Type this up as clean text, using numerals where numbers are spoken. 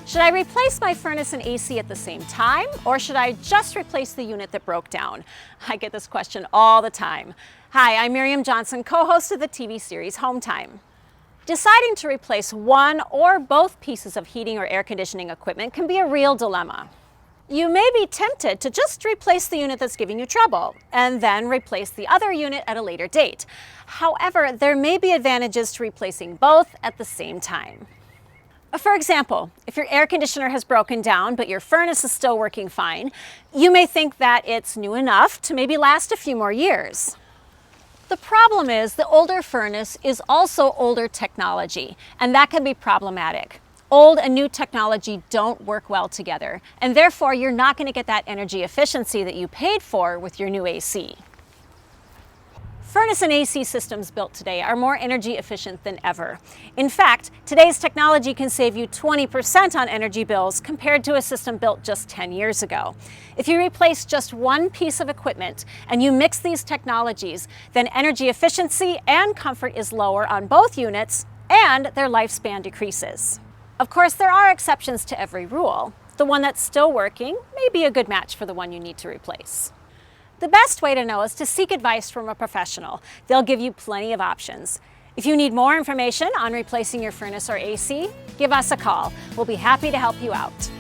Should I replace my furnace and AC at the same time, or should I just replace the unit that broke down? I get this question all the time. Hi, I'm Miriam Johnson, co-host of the TV series Home Time. Deciding to replace one or both pieces of heating or air conditioning equipment can be a real dilemma. You may be tempted to just replace the unit that's giving you trouble, and then replace the other unit at a later date. However, there may be advantages to replacing both at the same time. For example, if your air conditioner has broken down but your furnace is still working fine, you may think that it's new enough to maybe last a few more years. The problem is the older furnace is also older technology, and that can be problematic. Old and new technology don't work well together, and therefore you're not going to get that energy efficiency that you paid for with your new AC. Furnace and AC systems built today are more energy efficient than ever. In fact, today's technology can save you 20% on energy bills compared to a system built just 10 years ago. If you replace just one piece of equipment and you mix these technologies, then energy efficiency and comfort is lower on both units and their lifespan decreases. Of course, there are exceptions to every rule. The one that's still working may be a good match for the one you need to replace. The best way to know is to seek advice from a professional. They'll give you plenty of options. If you need more information on replacing your furnace or AC, give us a call. We'll be happy to help you out.